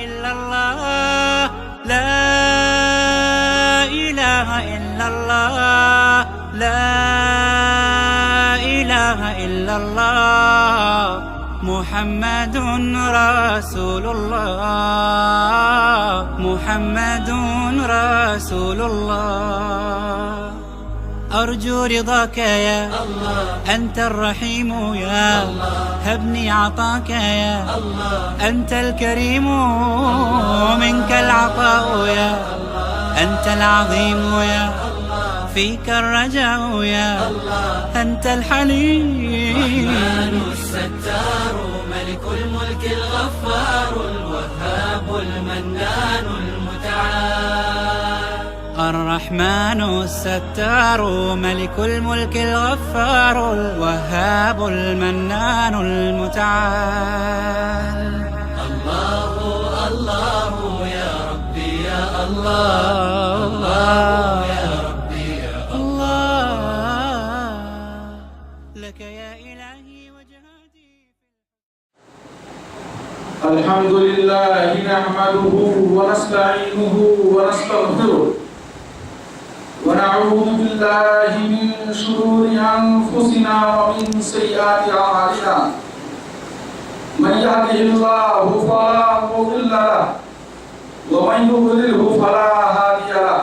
إلا الله لا إله إلا الله لا إله إلا الله محمد رسول الله محمد رسول الله أرجو رضاك يا الله أنت الرحيم يا الله هبني عطاك يا الله أنت الكريم منك العطاء يا الله أنت العظيم يا الله فيك الرجاء يا الله أنت الحليم الرحمن الستار ملك الملك الغفار الوهاب المنان المتعال الرحمن الستار ملك الملك الغفار الوهاب المنان المتعال الله الله يا ربي يا الله الله يا ربي يا الله لك يا إلهي وجهادي الحمد لله نحمده ونستعينه ونستغفره ونعوذ بالله من شرور أنفسنا ومن سيئات أعمالنا من يهده الله فلا مضل له ومن يضلله فلا هادي له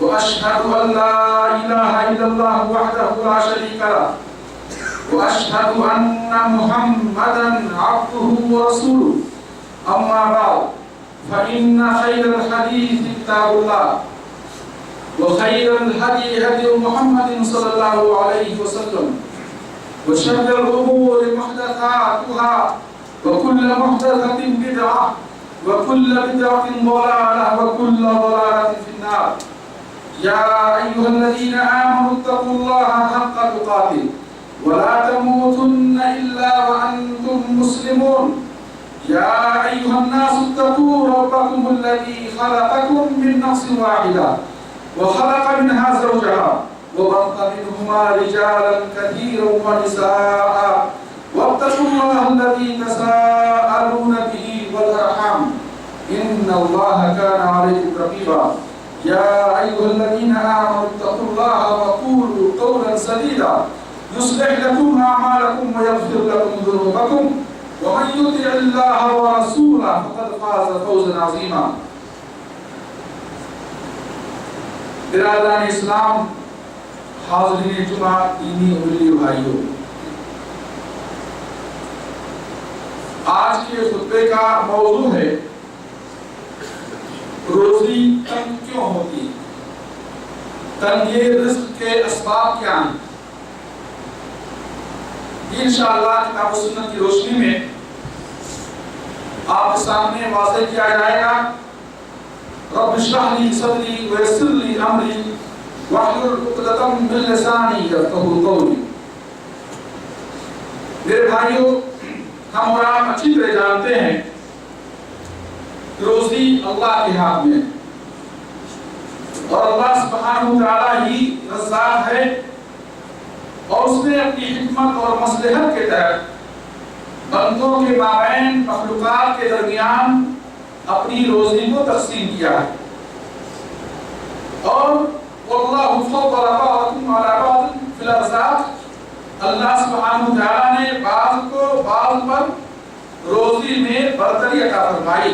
وأشهد أن لا إله إلا الله وحده لا شريك له وأشهد أن محمدا عبده ورسوله أما بعد فإن خير الحديث كتاب الله وخير الهدي هدي محمد صلى الله عليه وسلم وشر الأمور محدثاتها وكل محدثة بدعة وكل بدعة ضلالة وكل ضلالة في النار يا أيها الذين آمنوا اتقوا الله حق تقاته ولا تموتن إلا وأنتم مسلمون يا أيها الناس اتقوا ربكم الذي خلقكم من نفس واحدة وخلق منها زوجها وبث منهما رجالا كثيرا ونساء واتقوا الله الذي تساءلون به والأرحام إن الله كان عليكم رقيبا يا أيها الذين آمنوا اتقوا الله وقولوا قولا سديدا يصلح لكم أعمالكم ويغفر لكم ذنوبكم ومن يطع الله ورسوله فقد فاز فوزا عظيما برادران اسلام حاضرین جمعہ دینی ملی بھائیوں آج کے خطبے کا موضوع ہے روزی تنگ کیوں ہوتی تنگی رزق کے اسباب کیا ہیں انشاءاللہ کتاب و سنت کی روشنی میں آپ کے سامنے واضح کیا جائے گا رب اشرح لي صدري ويسر لي امري واحلل عقدة من لساني يفقهوا قولي میرے بھائیوں ہم اور آپ اچھی طرح جانتے ہیں روزی اللہ کے ہاتھ میں اور اللہ سبحانہ وتعالی ہی رزاق ہے اور اس نے اپنی حکمت اور مصلحت کے تحت بندوں کے مابین مخلوقات کے درمیان اپنی روزی کو تقسیم کیا ہے اور واللہ فضل بعضکم علی بعض فی الارزاق اللہ سبحانہ وتعالی نے بعض کو بعض پر روزی میں برتری عطا فرمائی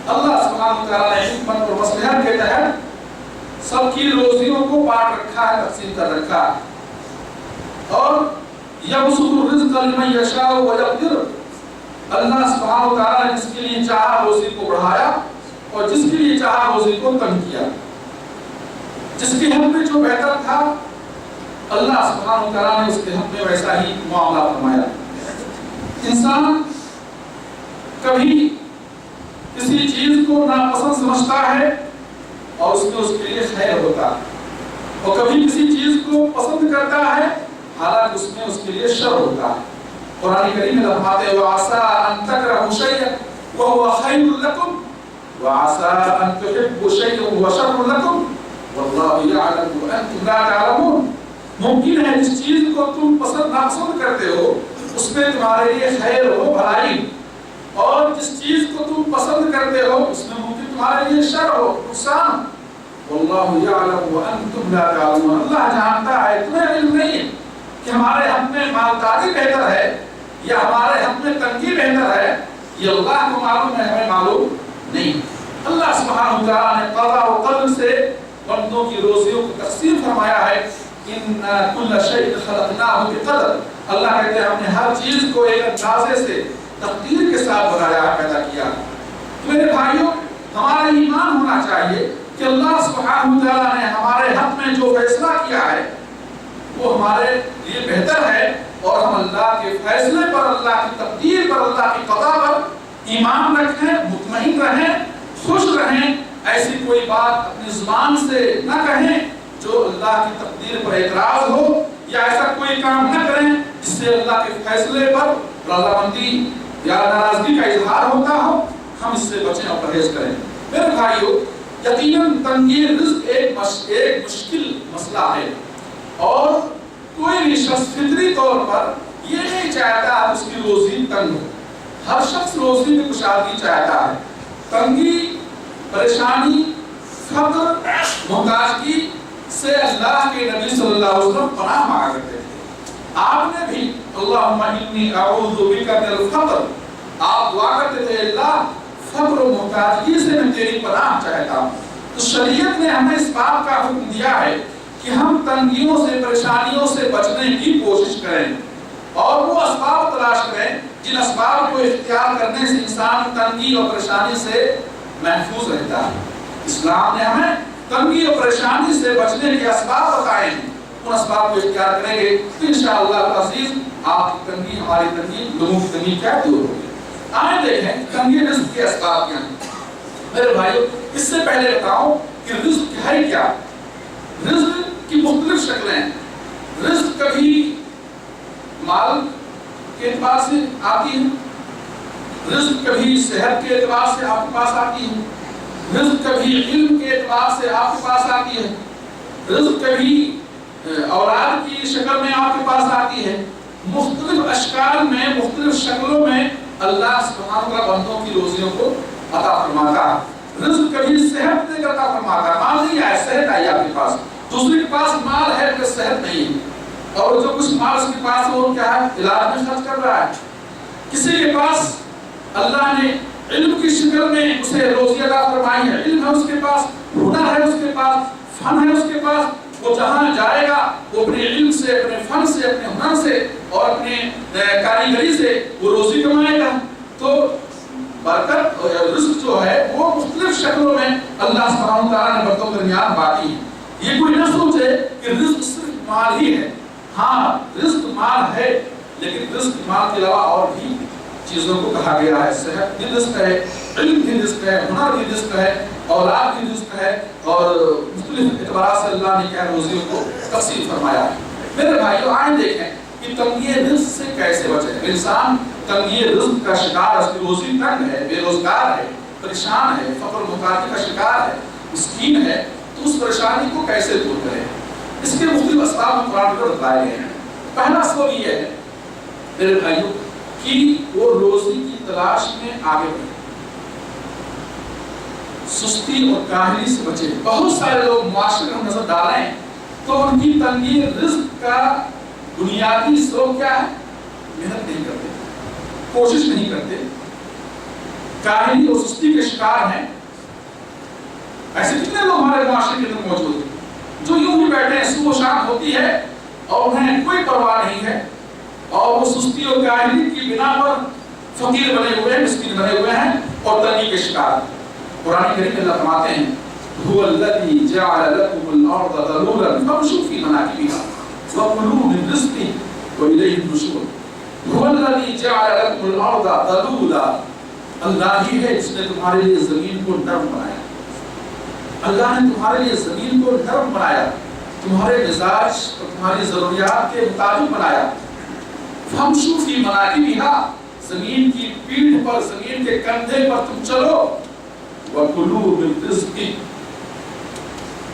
اللہ سبحانہ وتعالی نے حکمت اور مصلحت کے تحت سب کی روزیوں کو بانٹ رکھا ہے تقسیم کر رکھا ہے اور یبسط الرزق لمن یشاء ویقدر اللہ سبحانہ وتعالی نے جس کے لیے چاہا روزی کو بڑھایا اور جس کے لیے چاہا روزی کو کم کیا جس کے حق میں جو بہتر تھا اللہ سبحانہ وتعالی نے اس کے حق میں ویسا ہی معاملہ فرمایا انسان کبھی کسی چیز کو ناپسند سمجھتا ہے اور اس میں اس کے لیے خیر ہوتا ہے اور کبھی کسی چیز کو پسند کرتا ہے حالانکہ اس میں اس کے لیے شر ہوتا ہے قرآن کریم میں فرماتے ہیں وَعَسَىٰ أَن تَكْرَهُوا شَيْئًا وَهُوَ خَيْرٌ لَكُمْ وَعَسَىٰ أَن تُحِبُّوا شَيْئًا وَهُوَ شَرٌّ لَكُمْ وَاللَّهُ يَعْلَمُ وَأَنتُمْ لَا تَعْلَمُونَ ممکن ہے جس چیز کو تم پسند ناپسند کرتے ہو اس میں تمہارے لیے خیر ہو بھلائی اور جس چیز کو تم پسند کرتے ہو اس میں ممکن تمہارے لیے شر ہو، نقصان. واللہ یعلم وانتم لا تعلمون. اللہ جانتا ہے، تمہیں علم نہیں ہے کہ ہمارے حق میں مالداری بہتر ہے یا ہمارے حق میں تنگی بہتر ہے. یہ اللہ کو معلوم ہے، ہمیں معلوم نہیں. اللہ سبحانہ وتعالیٰ نے قضاء و قدر سے بندوں کی روزیوں کو تقسیم فرمایا ہے. ان کل شیء خلقناہ بقدر. اللہ کہتے ہیں ہم نے ہر چیز کو ایک اندازے سے تقدیر کے ساتھ بنایا، پیدا کیا. میرے بھائیوں، ہمارا ایمان ہونا چاہیے کہ اللہ سبحانہ وتعالیٰ نے ہمارے حق میں جو فیصلہ کیا ہے وہ ہمارے لیے بہتر ہے، اور ہم اللہ کے فیصلے پر، اللہ کی تقدیر پر، اللہ کی قضا پر ایمان رکھیں، مطمئن رہیں، خوش رہیں. ایسی کوئی بات اپنی زبان سے نہ کہیں جو اللہ کی تقدیر پر اعتراض ہو، یا ایسا کوئی کام نہ کریں جس سے اللہ کے فیصلے پر رضامندی یا ناراضگی کا اظہار ہوتا ہو. ہم اس سے بچیں اور پرہیز کریں. میرے بھائیو، یقیناً تنگی رزق ایک مشکل مسئلہ ہے، اور کوئی بھی شخص فطری طور پر یہ نہیں چاہتا اس کی روزی تنگ ہو. ہر شخص روزی میں کشادگی چاہتا ہے. تنگی، پریشانی، فقر، محتاجگی سے اللہ کے نبی صلی اللہ علیہ وسلم پناہ مانگا کرتے تھے. آپ نے بھی اللہم انی اعوذ بک من الفقر، آپ دعا کرتے تھے اللہ فقر و محتاجگی سے میں تیری پناہ چاہتا ہوں. تو شریعت نے ہمیں اس بات کا حکم دیا ہے کہ ہم تنگیوں سے، پریشانیوں سے بچنے کی کوشش کریں، اور وہ اسباب تلاش کریں جن اسباب کو اختیار کرنے سے انسان تنگی اور پریشانی سے محفوظ رہتا ہے. اسلام نے ہمیں تنگی اور پریشانی سے بچنے کے اسباب بتائے ہیں. ان اسباب کو اختیار کریں گے تو انشاءاللہ العزیز آپ کی تنگی، ہماری تنگی، لوگوں کی تنگی کیا دور ہوگی. آئیں دیکھیں تنگی رزق کے اسباب کیا ہیں. میرے بھائیو، اس سے پہلے بتاؤں کہ رزق ہے کیا. رزق کی مختلف شکلیں ہیں. رزق کبھی مال کے اعتبار سے آتی ہے، رزق کبھی صحت کے اعتبار سے آپ کے پاس آتی ہے، رزق کبھی علم کے اعتبار سے آپ کے پاس آتی ہے، رزق کبھی اولاد کی شکل میں آپ کے پاس آتی ہے. مختلف اشکال میں، مختلف شکلوں میں اللہ سبحانہ وتعالیٰ بندوں کی روزیوں کو عطا فرماتا ہے. رزق کبھی صحت دے کر عطا فرماتا ہے. مال نہیں آیا، صحت آئی آپ کے پاس. دوسرے کے پاس مال ہے کہ صحت نہیں ہے، اور جو کچھ مال اس کے پاس ہے وہ کیا ہے؟ علاج میں خرچ کر رہا ہے. کسی کے پاس اللہ نے علم کی شکل میں اسے روزی عطا فرمائی ہے. علم ہے اس کے پاس، ہنر ہے اس کے پاس، فن ہے اس کے پاس. وہ جہاں جائے گا وہ اپنے علم سے، اپنے فن سے، اپنے ہنر سے اور اپنے کاریگری سے وہ روزی کمائے گا. تو برکت اور رزق جو ہے وہ مختلف شکلوں میں اللہ سبحانہ وتعالیٰ نے بندوں کے درمیان بانٹی ہے. یہ کوئی نہ سوچے کہ رزق صرف مال ہی ہے. ہاں رزق مال ہے، لیکن رزق مال کے علاوہ اور بھی چیزوں کو کہا گیا ہے. صحت بھی رزق ہے، علم بھی رزق ہے، ہنر بھی رزق ہے، اولاد بھی رزق ہے، اور مختلف اعتبارات سے اللہ نے کیا روزیوں کو تقسیم فرمایا ہے. میرے بھائیو، آئیں دیکھیں کہ تنگی رزق سے کیسے بچیں. انسان تنگی رزق کا شکار، اس کی روزی تنگ ہے، بے روزگار ہے، پریشان ہے، فقر محتاجی کا شکار ہے، مسکین ہے، تو اس پریشانی کو کیسے دور کریں. اس کے مختلف اسباب قرآن میں بتائے گئے ہیں. پہلا سبب یہ ہے میرے بھائیو کہ وہ روزی کی تلاش میں آگے بڑھے، سستی اور کاہلی سے بچے. بہت سارے لوگ معاشرے میں نظر ڈالیں تو ان کی تنگی رزق کا بنیادی سبب کیا ہے؟ محنت نہیں کرتے، کوشش نہیں کرتے، کاہلی اور سستی کے شکار ہیں. ایسے کتنے لوگ ہمارے معاشرے کے اندر موجود ہیں جو یوں ہی بیٹھے ہیں، صبح شام ہوتی ہے اور انہیں کوئی پرواہ نہیں ہے، اور وہ سستی اور کاہلی کی بنا پر فقیر بنے ہوئے ہیں، مسکین بنے ہوئے ہیں اور تنگی کے شکار. قرآن کریم میں اللہ فرماتے ہیں هو الذي جعل لكم الارض ذلولا فامشوا في مناكبها وكلوا من رزقه واليه النشور. هو الذي جعل لكم الارض ذلولا، اللہ ہی ہے جس نے تمہارے لیے زمین کو نرم بنایا. اللہ نے تمہارے لیے زمین کو نرم بنایا، تمہارے مزاج اور تمہاری ضروریات کے مطابق بنایا. فامشوا في مناكبها، زمین کی پیٹھ پر، زمین کے کندھے پر تم چلو. وَكُلُوا مِن رِزْقِهِ،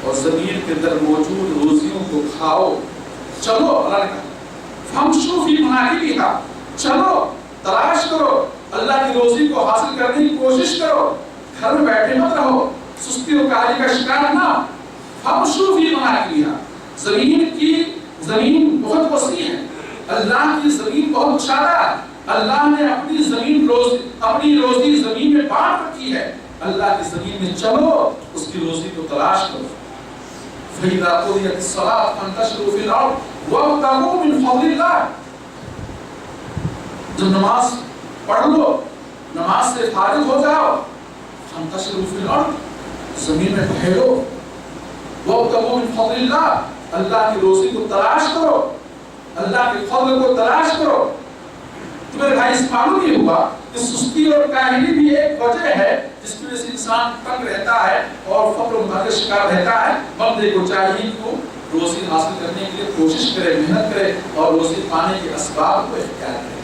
اور زمین کے اندر موجود روزیوں کو کھاؤ. چلو، اللہ نے کہا فَامْشُوا فِي مَنَاكِبِهَا، چلو تلاش کرو، اللہ کی روزی کو حاصل کرنے کی کوشش کرو، گھر میں بیٹھے مت رہو، سستی و کاہلی کا شکار نہ۔ فامشوا فی مناکبہا، زمین بہت وسیع ہے، اللہ کی زمین بہت مشاہدہ ہے، اللہ نے اپنی روزی زمین میں بانٹ رکھی ہے، اللہ کی زمین میں چلو، اس کی روزی کو تلاش کرو۔ فَإِذَا قُضِيَتِ الصَّلَاةُ فَانتَشِرُوا فِي الْأَرْضِ وَابْتَغُوا مِنْ فَضْلِ اللَّهِ۔ جب نماز پڑھ لو، نماز سے فارغ ہو جاؤ، فَانتَشِرُوا فِي الْأَرْضِ، زمین میں پھیلو، وَابْتَغُوا مِنْ فَضْلِ اللَّهِ، اللہ کی روزی کو تلاش کرو، اللہ کے فضل کو تلاش کرو۔ تو میرے بھائی، اس معلوم یہ ہوا کہ سستی اور کاہلی بھی ایک وجہ ہے جس کی وجہ سے انسان تنگ رہتا ہے اور فقر و مقہر کا شکار رہتا ہے۔ بندے کو چاہیے کہ وہ روزی حاصل کرنے کے لیے کوشش کرے، محنت کرے اور روزی پانے کے اسباب کو اختیار کرے۔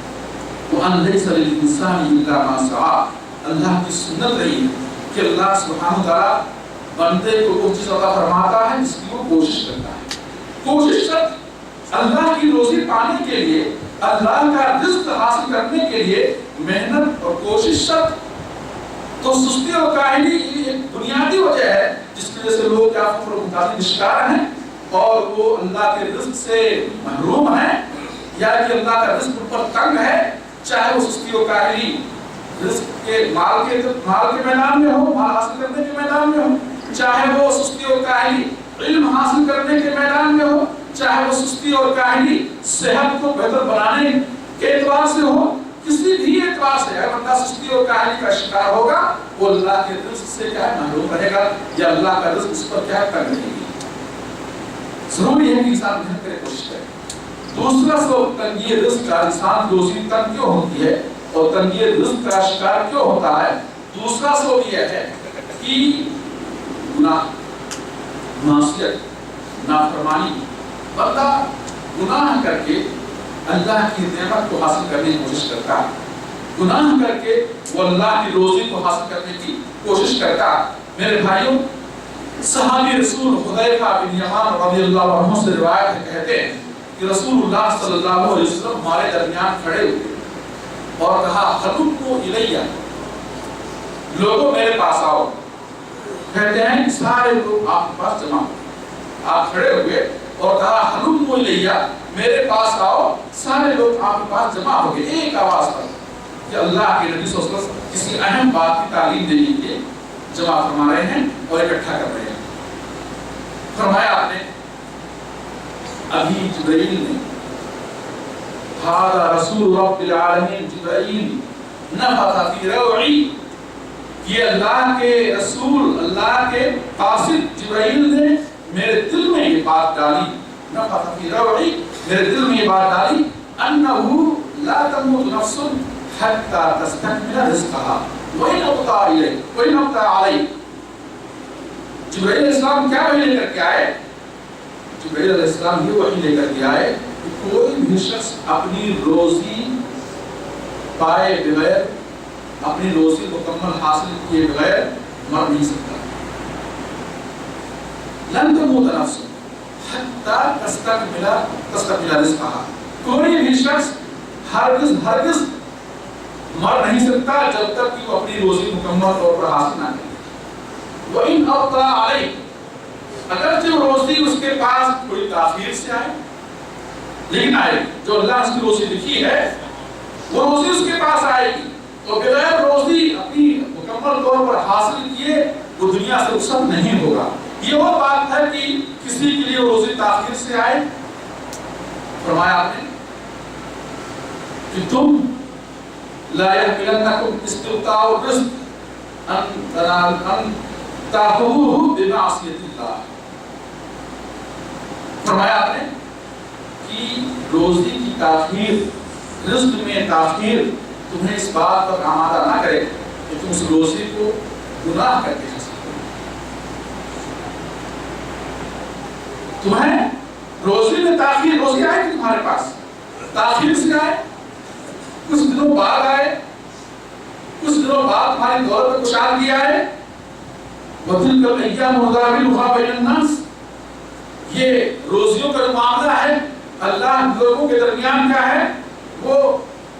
وَأَنْ لَيْسَ لِلْإِنسَانِ إِلَّا مَا سَعَىٰ، اللہ کی سنت رہی ہے کہ اللہ سبحانہ وتعالیٰ بندے کو وہ چیز عطا فرماتا ہے جس کی وہ کوشش کرتا ہے۔ کوشش شرط، اللہ کی روزی پانے کے لیے، اللہ کا رزق حاصل کرنے کے لیے محنت اور کوشش شرط۔ تو سستی اور کاہلی ایک بنیادی وجہ ہے جس کی وجہ سے لوگ کیا فقر و مقاصد کا شکار ہیں اور وہ اللہ کے رزق سے محروم ہیں، یا کہ اللہ کا رزق ان پر تنگ ہے، چاہے وہ سستی اور کاہلی رزق کے مال کے میدان میں ہو، مال حاصل کرنے کے میدان میں ہو، چاہے وہ سستی اور کاہلی علم حاصل کرنے کے میدان میں ہو، چاہے وہ سستی اور کاہلی صحت کو بہتر بنانے کے اعتبار سے ہو، کسی بھی اعتبار سے اگر بندہ سستی اور کاہلی کا شکار ہوگا وہ اللہ کے رزق سے کیا ہے محروم رہے گا، یا اللہ کا رزق اس پر کیا ہے تنگ رہے گی۔ ضروری ہے کہ انسان محنت کرے، کوشش کرے۔ دوسرا سبب تنگی رزق کا، انسان کی روزی تنگ کیوں ہوتی ہے اور تنگی رزق کا شکار کیوں ہوتا ہے؟ دوسرا سبب یہ ہے کہ گناہ، معصیت، نافرمانی۔ بندہ گناہ کر کے اللہ کی نعمت کو حاصل کرنے کی کوشش کرتا ہے، گناہ کر کے وہ اللہ کی روزی کو حاصل کرنے کی کوشش کرتا ہے۔ میرے بھائیوں، صحابی رسول حذیفہ بن یمان رضی اللہ عنہ سے روایت ہے، کہتے ہیں کہ رسول اللہ صلی اللہ علیہ وسلم ہمارے درمیان کھڑے ہوئے اور کہا ہلموا الیہ، لوگوں میرے پاس آؤ۔ کہتے ہیں کہ سارے لوگ آپ کے پاس جمع ہوئے، آپ کھڑے ہوئے اور کہا ہلموا الیہ، میرے پاس آؤ۔ سارے لوگ آپ کے پاس جمع ہو گئے ایک آواز پر کہ اللہ کے نبی صلی اللہ علیہ وسلم کسی اہم بات کی تعلیم دینے کے لیے جمع فرما رہے ہیں اور اکٹھا کر رہے ہیں۔ فرمایا آپ نے، ابھی جبرائیل نے، ھذا رسول رب العالمین جبرائیل نفخ فی روعی، یہ اللہ کے رسول، اللہ کے قاصد جبرائیل نے میرے دل میں یہ بات ڈالی، نفخ فی روعی، میرے دل میں یہ بات ڈالی، انہو لا تموت نفس حتی تستکمل رزقہا وإن ابطأ علیہ۔ جبرائیل علیہ السلام کیا وحی لے کر کے آئے؟ جبرائیل علیہ السلام یہ وحی لے کر کے آئے کہ کوئی بھی شخص اپنی روزی پائے بغیر، اپنی روزی مکمل حاصل کیے بغیر مر نہیں سکتا۔ لن تموت نفس حتی تستکمل رزقہا، کوئی بھی شخص ہرگز مر نہیں سکتا جب تک کہ وہ اپنی روزی مکمل طور پر حاصل نہ کرے۔ وَإِنْ أَبْطَأَ عَلَيْهِ، اگرچہ روزی اس کے پاس تھوڑی تاخیر سے آئے لیکن آئے گی، جو اللہ نے اس کی روزی لکھی ہے وہ روزی اس کے پاس آئے گی، تو بغیر روزی اپنی مکمل طور پر حاصل کیے وہ دنیا سے رخصت نہیں ہوگا۔ یہ وہ بات ہے کہ کسی کے لیے روزی تاخیر سے آئے، فرمایا آپ نے کہ تم لا يحملنكم استبطاء الرزق ان تأخذوه بمعصية الله، فرمایا آپ نے کہ روزی کی تاخیر، رزق میں تاخیر تمہیں اس بات پر آمادہ نہ کرے کہ تم اس روزی کو گناہ کر کے حاصل کرو۔ تمہیں روزی میں تاخیر، روزی آئے کہ تمہارے پاس تاخیر سے آئے، کچھ دنوں بعد آئے، کچھ دنوں بعد تمہاری دولت میں کشادگی آئے، وَتِلْكَ الْأَيَّامُ نُدَاوِلُهَا بَيْنَ النَّاسِ، یہ روزیوں کا جو معاملہ ہے اللہ لوگوں کے درمیان کا ہے، وہ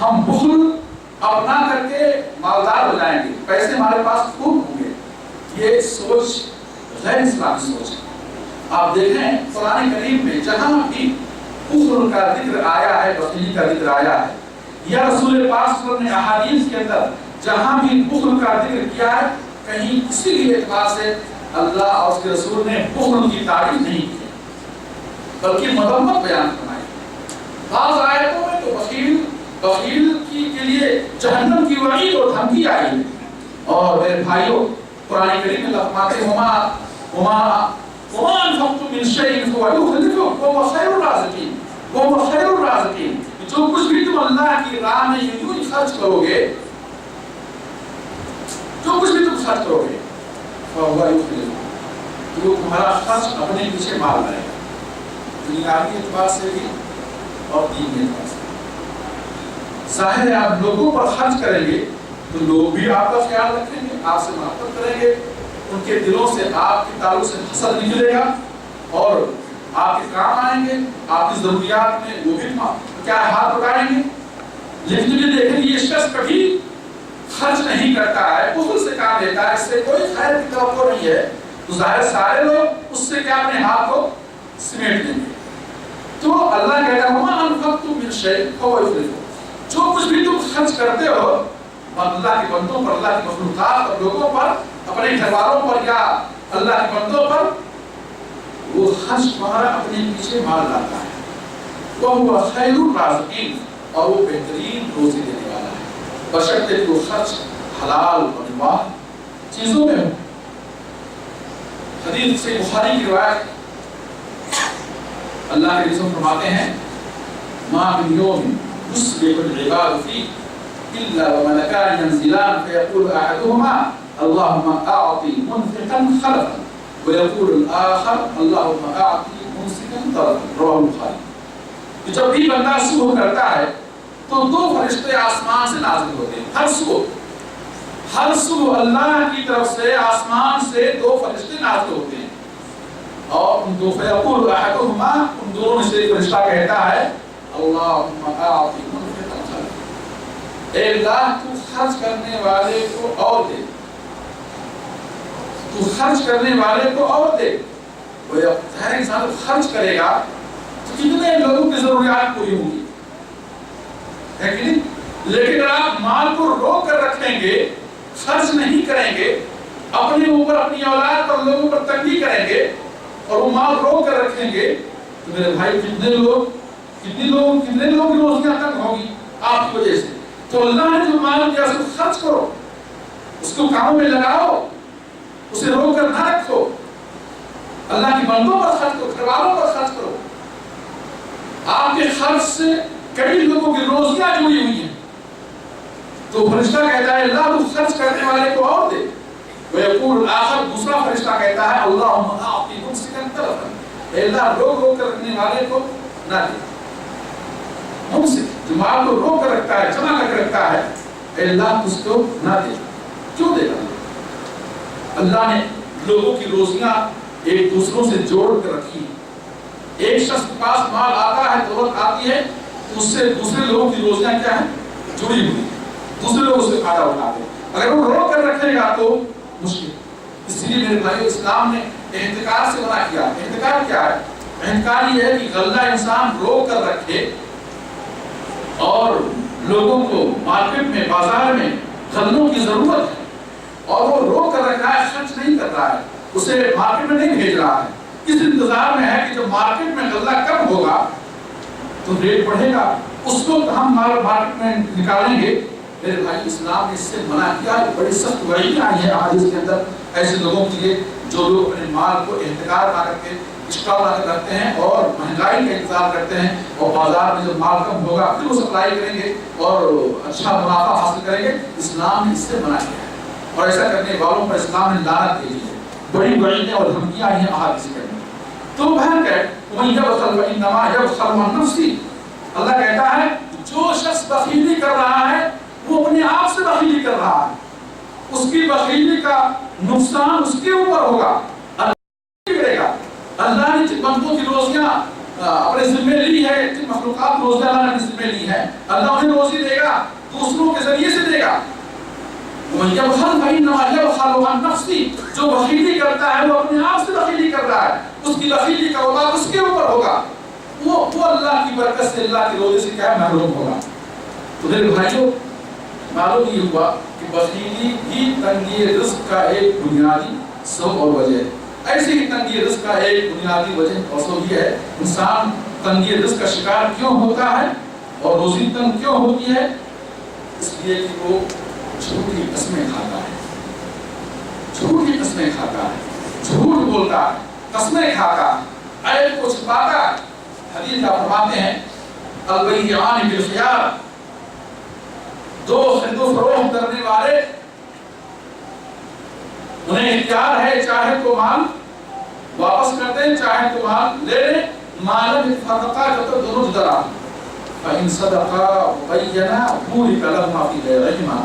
ہم بخل اپنا کر کے مالدار ہو جائیں گے، پیسے ہمارے پاس خوب ہوں گے، یہ سوچ غیر اسلامی سوچ ہے۔ آپ دیکھیں قرآن کریم میں جہاں بھی بخل کا ذکر آیا ہے، بخیلی کا ذکر آیا ہے، یا رسول پاک صلی اللہ علیہ وسلم نے احادیث کے اندر جہاں بھی بخل کا ذکر کیا ہے، کہیں کسی بھی اعتبار سے اللہ اور اس کے رسول نے بخل کی تعریف نہیں کی، بلکہ مذمت بیان فرمائی۔ بعض آیتوں میں تو بخیل کے لیے جہنم کی وعید اور دھمکی آئی ہے۔ اور میرے بھائیوں، قرآن کریم میں فرماتے ہیں وما انفقتم من شيء فهو يخلفه وهو خير الرازقين وهو خير الرازقين۔ جو کچھ بھی تم اللہ کی راہ میں یوں ہی خرچ کرو گے، جو کچھ بھی تم خرچ کرو گے فهو يخلفه، تو تمہارا خرچ اپنے پیچھے مال لائے گا، دنیاوی اعتبار سے بھی اور دینی اعتبار سے۔ ظاہر ہے آپ لوگوں پر خرچ کریں گے تو لوگ بھی آپ کا خیال رکھیں گے، آپ سے محبت کریں گے، ان کے دلوں سے آپ کے تعلق سے حسد نکلے گا اور آپ کے کام آئیں گے، آپ کی ضروریات میں وہ بھی کیا ہاتھ بٹائیں گے۔ لیکن یہ دیکھیں یہ شخص کبھی خرچ نہیں کرتا ہے، بخل سے کام لیتا ہے، اس سے کوئی خیر کی توقع نہیں ہے، تو ظاہر سارے لوگ اس سے کیا اپنے ہاتھ کو سمیٹ دیں گے۔ تو اللہ کہتا ہے وما انفقتم من شيء فهو يخلفه، جو کچھ بھی تم خرچ کرتے ہو اللہ کے بندوں پر، اللہ کی مخلوقات اور لوگوں پر، اپنے گھر والوں پر یا اللہ کے بندوں پر، وہ خرچ تمہارا اپنے پیچھے مال لاتا ہے۔ وَهُوَ خَيْرُ الرَّازِقِينَ، اور وہ بہترین روزی دینے والا ہے، بشرطے کہ وہ خرچ حلال اور مباح چیزوں میں ہو۔ حدیث سے بخاری کی روایت، اللہ کے رسول فرماتے ہیں مَا مِن يَوْمٍ يُصْبِحُ الْعِبَادُ فِيهِ إلا وملكان ينزلان فيقول أحدهما اللهم أعطي منفقا خلفا ويقول الآخر اللهم أعطي ممسكا تلفا، رواه البخاری۔ جب بھی بندہ صبح کرتا ہے تو دو فرشتے آسمان سے نازل ہوتے ہیں، ہر صبح اللہ کی طرف سے آسمان سے دو فرشتے نازل ہوتے ہیں، اور ان دو فیقول احدهما، ان دونوں میں سے ایک فرشتہ کہتا ہے اللهم أعطي منفقا خلفا، اے اللہ تو خرچ کرنے والے کو اور دے، تو خرچ کرنے والے کو اور دے۔ وہ ہر انسان خرچ کرے گا تو کتنے لوگوں کی ضروریات پوری ہوں گی، ہے کہ نہیں؟ لیکن اگر آپ مال کو روک کر رکھیں گے، خرچ نہیں کریں گے، اپنے اوپر اپنی اولاد پر لوگوں پر تنگی کریں گے اور وہ مال روک کر رکھیں گے، تو میرے بھائی کتنے لوگ کی روزیاں تنگ ہوگی آپ کی وجہ سے۔ تو اللہ نے جو مال دیا اس کو خرچ کرو، اس کو کاموں میں لگاؤ، اسے روک کر نہ رکھو، اللہ کے بندوں پر خرچ کرو، گھر والوں پر خرچ کرو۔ آپ کے خرچ سے کئی لوگوں کی روزیاں جڑی ہوئی ہیں، تو فرشتہ کہتا ہے اللہ تو خرچ کرنے والے کو اور دے۔ وَيَقُولُ الْآخَرُ، دوسرا فرشتہ کہتا ہے اللهم أعطِ ممسكا تلفا، اے اللہ روک کر رکھنے والے کو نہ دے، ممسک جو مال کو روک کر رکھتا ہے، جمع کر رکھتا ہے، اے اللہ اس کو نہ دے۔ کیوں دے گا؟ اللہ نے لوگوں کی روزیاں ایک دوسروں سے جوڑ کر رکھی۔ ایک شخص کے پاس مال آتا ہے، دولت آتی ہے، تو اس سے دوسرے لوگوں کی روزیاں کیا ہیں؟ جڑی ہوئی، دوسرے لوگ اس سے فائدہ اٹھاتے ہیں۔ اگر وہ روک کر رکھے گا تو مشکل۔ اس لیے میرے بھائیو اسلام نے احتکار سے منع کیا۔ احتکار کیا ہے؟ احتکار یہ ہے کہ غلہ انسان روک کر رکھے اور لوگوں کو مارکیٹ میں، بازار میں غلوں کی ضرورت ہے اور وہ روک کر رکھا ہے، خرچ نہیں کر رہا ہے، اسے مارکیٹ میں نہیں بھیج رہا ہے، اس انتظار میں ہے کہ جب مارکیٹ میں غلہ کم ہوگا تو ریٹ بڑھے گا، اس کو ہم مارکیٹ میں نکالیں گے۔ میرے بھائی اسلام نے اس سے منع کیا، بڑی سخت وعید آئی ہے احادیث کے اندر ایسے لوگوں کے لیے جو لوگ اپنے مال کو احتکار نہ کر کے اسٹاک لا کر رکھتے ہیں اور مہنگائی کا انتظار کرتے ہیں، اور بازار میں جب مال کم ہوگا پھر وہ سپلائی کریں گے اور اچھا منافع حاصل کریں گے۔ اسلام نے اس سے منع کیا ہے اور ایسا کرنے والوں پر اسلام نے لعنت دی ہے، بڑی وعیدیں اور دھمکیاں آئی ہیں احادیث کے اندر۔ تو بہن کہ وَمَن يَبْخَلْ فَإِنَّمَا يَبْخَلُ عَن نَفْسِهِ، اللہ کہتا ہے جو شخص بخیلی کر رہا ہے وہ اپنے آپ سے بخیلی کر رہا ہے، اس کی بخیلی کا نقصان اس کے اوپر ہوگا، اللہ کرے گا۔ اللہ نے جن بندوں کی روزیاں اپنے ذمے لی ہے، جن مخلوقات روزی اللہ نے ذمے لی ہے، اللہ انہیں روزی دے گا دوسروں کے ذریعے سے دے گا۔ وَمَن يَبْخَلْ فَإِنَّمَا يَبْخَلُ عَن نَفْسِهِ، جو بخیلی کرتا ہے وہ اپنے آپ سے بخیلی کر رہا ہے، اس کی بخیلی کا وبال اس کے اوپر ہوگا، وہ اللہ کی برکت سے، اللہ کے روزے سے کیا محروم ہوگا۔ تو میرے بھائیوں، معلوم یہ ہوا کہ بخیلی بھی تنگی رزق کا ایک بنیادی سبب اور وجہ ہے۔ ایسے ہی تنگی رزق کا ایک بنیادی وجہ اور یہ ہے انسان تنگی رزق کا شکار کیوں ہوتا ہے اور روزی تنگ کیوں ہوتی ہے؟ اس لیے کہ وہ جھوٹی قسمیں کھاتا ہے، جھوٹی قسمیں کھاتا ہے، جھوٹ بولتا ہے، قسمیں کھاتا ہے، عیب کو چھپاتا ہے۔ حدیث آپ فرماتے ہیں البیعان بالخیار، دو خرید و فروخت کرنے والے انہیں اختیار ہے، چاہے تو مال واپس کر دیں چاہے تو مال لے لیں، مالم اتفاقا جب تک دونوں جدا رہا۔ فَإِن صَدَقَا وَبَيَّنَا بُورِكَ لَهُمَا فِي بَيْعِهِمَا،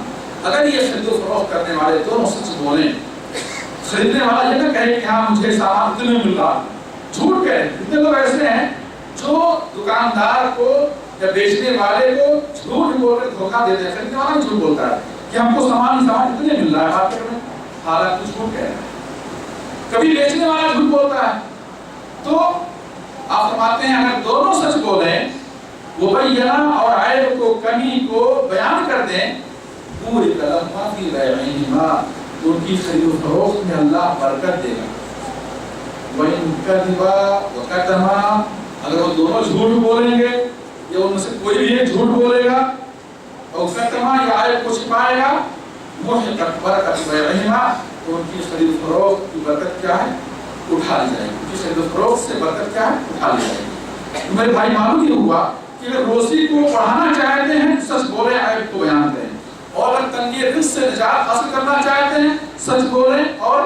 اگر یہ خرید و فروخت کرنے والے دونوں سچ بولیں، خریدنے والا یہ نہ کہے کہ ہاں مجھے سامان اتنے میں مل رہا، جھوٹ کہے۔ اتنے لوگ ایسے ہیں جو دکاندار کو یا بیچنے والے کو جھوٹ بول کر دھوکہ دیتے ہیں، خریدنے والا جھوٹ بولتا ہے کہ ہم کو سامان اتنے مل رہا ہے مارکیٹ میں، حالانکہ جھوٹ کہہ رہا ہے۔ کبھی بیچنے والا جھوٹ بولتا ہے۔ تو آپ فرماتے ہیں اگر دونوں سچ بولیں، وہ بیانہ اور عیب کو، کمی کو بیان کر دیں، پوری کلمہ فی بیعہما، تو ان کی خرید و فروخت میں اللہ برکت دے گا۔ وَإِن كَذِبَا وَكَتَمَا، اگر وہ دونوں جھوٹ بولیں گے یا ان میں سے کوئی بھی ایک جھوٹ بولے گا اور کتما یا عیب کو چھپائے گا، محقت برکت بیعہما، تو ان کی خرید و فروخت کی برکت کیا ہے؟ اٹھا لی جائے گی۔ ان کی خرید و فروخت سے برکت کیا ہے؟ اٹھا لی جائے گی۔ میرے بھائی معلوم یہ ہوا کہ اگر روزی کو بڑھانا چاہتے ہیں سچ بولیں، عیب کو بیان کریں، اور اگر تنگی رزق سے نجات حاصل کرنا چاہتے ہیں سچ بولیں اور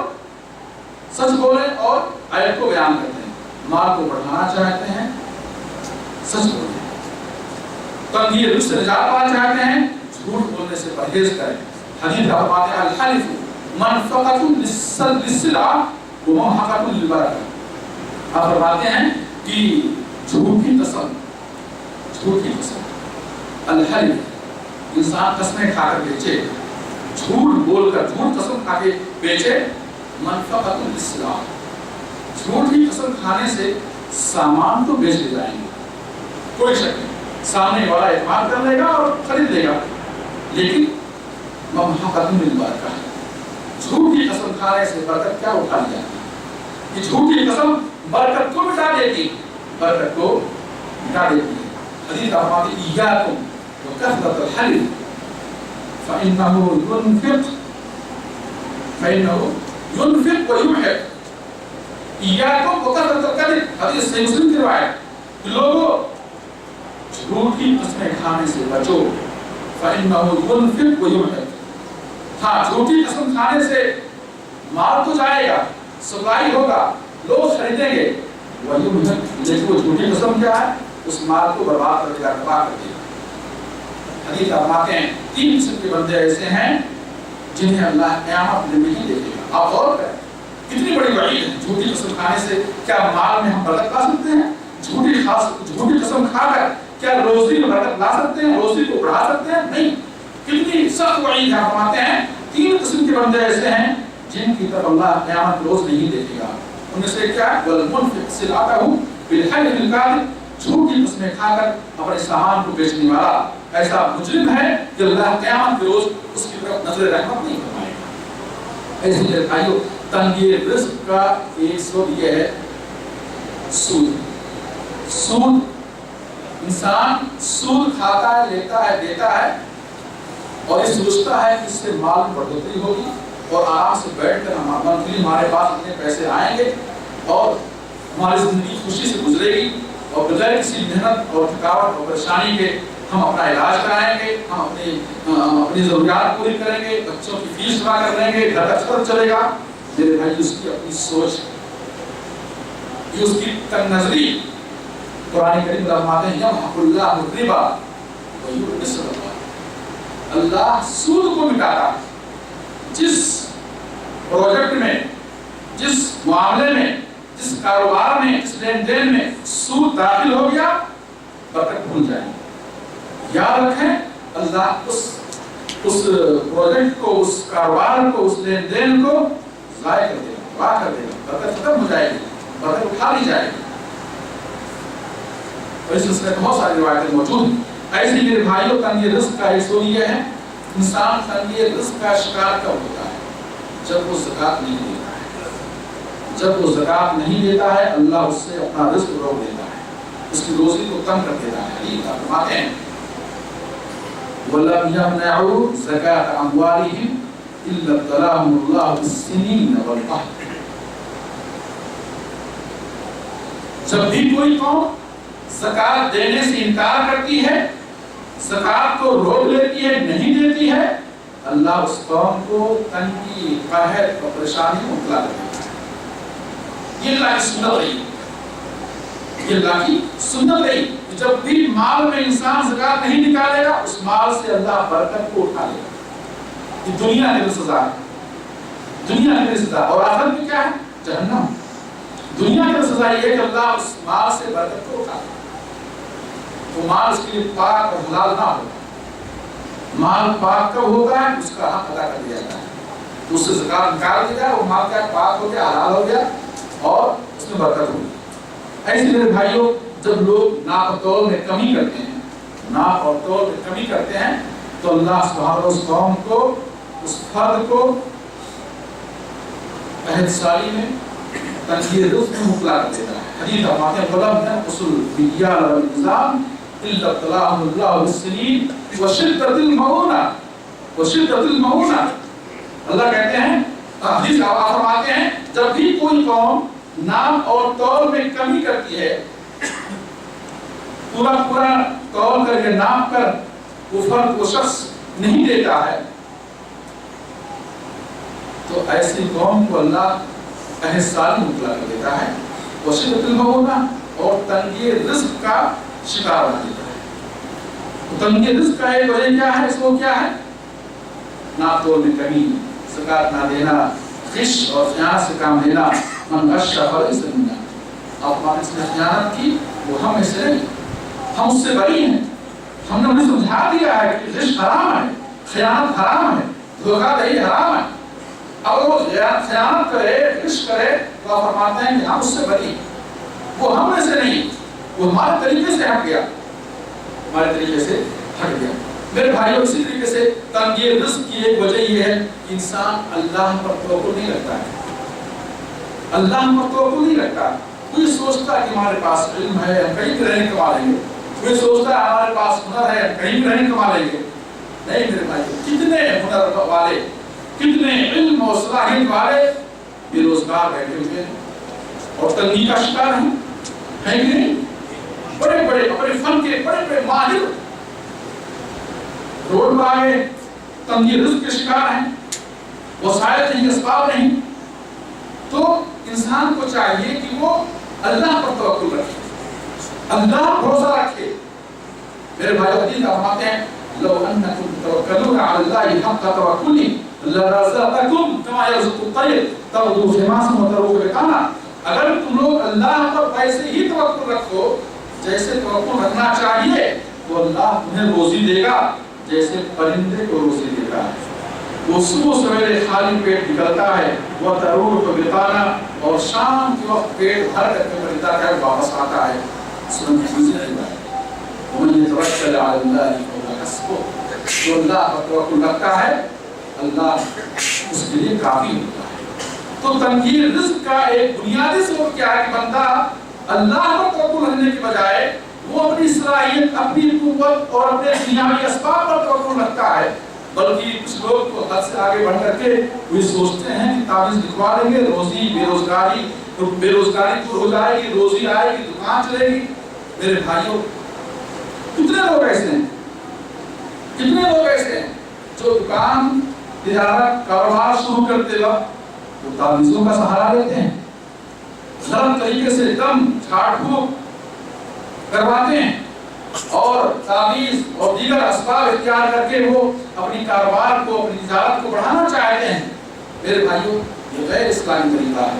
عیب کو بیان کرتے ہیں۔ مال کو بڑھانا چاہتے ہیں سچ بولیں، تنگی رزق سے نجات پانا چاہتے ہیں جھوٹ بولنے سے پرہیز کریں۔ حدیث فرماتے ہیں الحلف منفقۃ للسلع وممحقۃ للبرکۃ، آپ فرماتے ہیں کہ جھوٹی قسم، الحلف، انسان قسمیں کھا کر بیچے، جھوٹ بول کر، جھوٹ قسم کھا کے بیچے، منفقۃ للسلع، جھوٹی قسم کھانے سے سامان تو بیچ لے جائیں گے، کوئی شک نہیں، سامنے والا اعتماد کر لے گا اور خرید لے گا، لیکن ممحقۃ للبرکۃ، جھوٹی قسم کھانے سے برکت کیا اٹھا لیا؟ یہ جھوٹی قسم برکت کو مٹا دیتی، برکت کو مٹا دیتی ہے۔ حدیث فرماتے ہیں ایاکم وکثرۃ الحلف فإنه ينفق ويمحق، ایاکم وکثرۃ الکذب، حدیث صحیح مسلم کی روایت، لوگوں جھوٹی قسمیں کھانے سے بچو، فإنه ينفق ويمحق، ہاں جھوٹی قسم کھانے سے مال تو جائے گا، سپلائی ہوگا، لوگ خریدیں گے، لیکن وہ جھوٹی قسم کیا ہے؟ اس مال کو برباد کر دے گا، تباہ کر دے گا۔ حدیث فرماتے ہیں 3 قسم کے بندے ایسے ہیں جنہیں اللہ قیامت میں نہیں دیکھے گا۔ آپ غور کریں کتنی بڑی وعید ہے، جھوٹی قسم کھانے سے کیا مال میں ہم برکت لا سکتے ہیں؟ جھوٹی قسم کھا کر کیا روزی میں برکت لا سکتے ہیں؟ روزی کو بڑھا سکتے ہیں؟ نہیں، کتنی سخت وعید ہے۔ فرماتے ہیں 3 قسم کے بندے ایسے ہیں جن کی طرف اللہ قیامت روز نہیں دیکھے گا۔ ان میں سے کیا ہے؟ والمنفق سلعتہ بالحلف الکاذب، جھوٹی قسمیں کھا کر اپنے سامان کو بیچنے والا ایسا مجرم ہے کہ اللہ قیامت کے روز اس کی طرف نظر رحمت نہیں فرمائے گا۔ ایسے میرے بھائیو، تنگی رزق کا ایک سبب یہ ہے سود۔ انسان سود کھاتا ہے، لیتا ہے، دیتا ہے اور یہ سوچتا ہے کہ اس سے مال میں بڑھوتری ہوگی اور آرام سے بیٹھ کر منتھلی ہمارے پاس اتنے پیسے آئیں گے اور ہماری زندگی خوشی سے گزرے گی اور بغیر کسی محنت اور تھکاوٹ اور پریشانی کے ہم اپنا علاج کرائیں گے، ہم اپنی ضروریات پوری کریں گے، بچوں کی فیس جمع کر لیں گے، گھر کا خرچ چلے گا۔ میرے بھائی اس کی اپنی سوچ، یہ اس کی تنگ نظری۔ قرآن کریم فرماتے ہیں یمحق اللہ الربا ویربی الصدقات، اللہ سود کو مٹاتا ہے۔ جس پروجیکٹ میں، جس معاملے میں جس کاروبار میں اس لین دین میں سود داخل ہو گیا برکت بھول جائے گی۔ یاد رکھیں اللہ اس پروجیکٹ کو، اس کاروبار کو، اس لین دین کو ضائع کر دے گا، تباہ کر دے گا، برکت ختم ہو جائے گی، برکت اٹھا لی جائے گی۔ اور اس سلسلے میں بہت ساری روایتیں موجود ہیں۔ ایسی میرے بھائیوں تنگ رزق کا اصول یہ ہے، انسان تنگ رزق کا شکار کب ہوتا ہے؟ جب وہ زکات نہیں دیتا ہے۔ جب وہ زکات نہیں دیتا ہے اللہ اس سے اپنا رزق روک دیتا ہے، اس کی روزی کو کم کر دیتا ہے۔ علی فرماتے ہیں وَلَمْ يَمْنَعُوا زَكَاةَ أَمْوَالِهِمْ إِلَّا ابْتَلَاهُمُ اللَّهُ بِالسِّنِينَ وَالْقَحْطِ۔ جب بھی کوئی قوم زکات دینے سے انکار کرتی ہے، زکات کو روک لیتی ہے، نہیں دیتی ہے، اللہ اس قوم کو تنگی، قہر اور پریشانی میں مبتلا کر دیتا ہے۔ یہ اللہ کی سنت رہی، یہ اللہ کی سنت رہی۔ جب بھی مال میں انسان زکات نہیں نکالے گا اس مال سے اللہ برکت کو اٹھا لے گا۔ یہ دنیا کی سزا ہے، دنیا کی سزا، اور آخرت میں کیا ہے؟ جہنم۔ دنیا کی سزا یہ ہے کہ اللہ اس مال سے برکت کو اٹھا لے گا، وہ مال اس کے لیے پاک اور حلال نہ ہوگا۔ مال پاک کب ہوتا ہے؟ اس کا حق ادا کر دیا جاتا ہے، اس سے زکات نکال دی جائے، وہ مال کیا پاک ہو گیا، حلال ہو گیا اور اس میں برکت ہوگی۔ ایسے میرے بھائیوں جب لوگ ناپ اور تول میں کمی کرتے ہیں، ناپ اور تول میں کمی کرتے ہیں تو اللہ سبحانہ اس قوم کو، اس فرد کو عہد سالی میں تنگی رزق میں مبتلا کر دیتا ہے۔ حدیث فرماتے ہیں وَلَمْ يَنْقُصُوا الْمِكْيَالَ وَالْمِيزَانَ إِلَّا ابْتَلَاهُمُ اللَّهُ بِالسِّنِينِ وَشِدَّةِ الْمَوْنَةِ۔ اللہ کہتے ہیں، حدیث فرماتے ہیں جب بھی کوئی قوم ناپ اور تول میں کمی کرتی ہے، پورا تول کر کے ناپ کر وہ فرد کو شخص نہیں دیتا ہے تو ایسی قوم کو اللہ احسان مبتلا کر دیتا ہے، وشدۃ المعونہ اور تنگی رزق کا شکار بنا دیتا ہے۔ تنگی رزق کا ایک وجہ کیا ہے؟ اس کو کیا ہے؟ ناپ تول میں کمی، زکات نہ دینا، غش اور خیانت سے کام لینا۔ من غش فلیس منا، آپ نے اس نے خیانت کی وہ ہم میں سے نہیں، ہم اس سے بری ہیں۔ ہم نے انہیں سمجھا دیا ہے کہ غش حرام ہے، خیانت حرام ہے، دھوکہ دہی حرام ہے۔ اب وہ خیانت کرے، غش کرے تو آپ فرماتے ہیں کہ ہم اس سے بری، وہ ہم میں سے نہیں، وہ ہمارے طریقے سے ہٹ گیا، ہمارے طریقے سے ہٹ گیا۔ میرے بھائیوں اسی طریقے سے تنگی رزق کی ایک وجہ یہ ہے کہ انسان اللہ پر توکل نہیں رکھتا ہے، اللہ پر توکل نہیں رکھتا۔ کوئی سوچتا ہے کہ ہمارے پاس علم ہے ہم کہیں بھی رہنے کما لیں گے، کوئی سوچتا ہے ہمارے پاس ہنر ہے ہم کہیں بھی رہنے کما لیں گے۔ نہیں میرے بھائی، کتنے ہنر والے، کتنے علم اور صلاحیت والے بے روزگار بیٹھے ہوئے ہیں اور تنگی کا شکار ہیں، ہے کہ نہیں؟ بڑے بڑے اپنے فن کے بڑے بڑے ماہر روڈ پر آگے تنگی رزق کے شکار ہیں، وسائل نہیں، اسباب نہیں۔ تو انسان کو چاہیے کہ وہ اللہ پر توکل رکھے، اللہ بھروسہ رکھے۔ میرے بھائی حدیث فرماتے ہیں لو انکم توکلون علی اللہ حق توکلہ لرزقکم کما یرزق الطیر تغدو خماسا وتروح بطانا۔ اگر تم لوگ اللہ پر ویسے ہی توکل رکھو جیسے توکل رکھنا چاہیے تو اللہ تمہیں روزی دے گا جیسے پرندے کو روزی دیتا ہے۔ وہ صبح سویرے خالی پیٹ نکلتا ہے، وہ تروح بطانا، اور شام کے وقت پیٹ بھر کر کے پرندہ کا واپس آتا ہے۔ سنن ترمذی کی روایت ہے ومن يتوکل علی اللہ فهو حسبہ، جو اللہ پر توکل رکھتا ہے اللہ اس کے لیے کافی ہوتا ہے۔ تو تنگی رزق کا ایک بنیادی سبب کیا ہے کہ بندہ اللہ پر توکل رکھنے کے بجائے وہ اپنی صلاحیت، اپنی قوت اور اپنے دنیاوی اسباب پر توکل رکھتا ہے، بلکہ کچھ لوگ تو حد سے آگے بڑھ کر کے وہ سوچتے ہیں کہ تعویذ لکھوا لیں گے، روزی بے روزگاری دور ہو جائے گی، روزی آئے گی، دکان چلے گی۔ میرے بھائیوں کتنے لوگ ایسے ہیں، کتنے لوگ ایسے ہیں جو دکان، تجارت، کاروبار شروع کرتے وقت وہ تعویذوں کا سہارا لیتے ہیں، غلط طریقے سے دم جھاڑ پھونک کرواتے ہیں اور تعویذ اور دیگر اسباب اختیار کر کے وہ اپنی کاروبار کو، اپنی تجارت کو بڑھانا چاہتے ہیں۔ میرے بھائیوں یہ غیر اسلامی طریقہ ہے،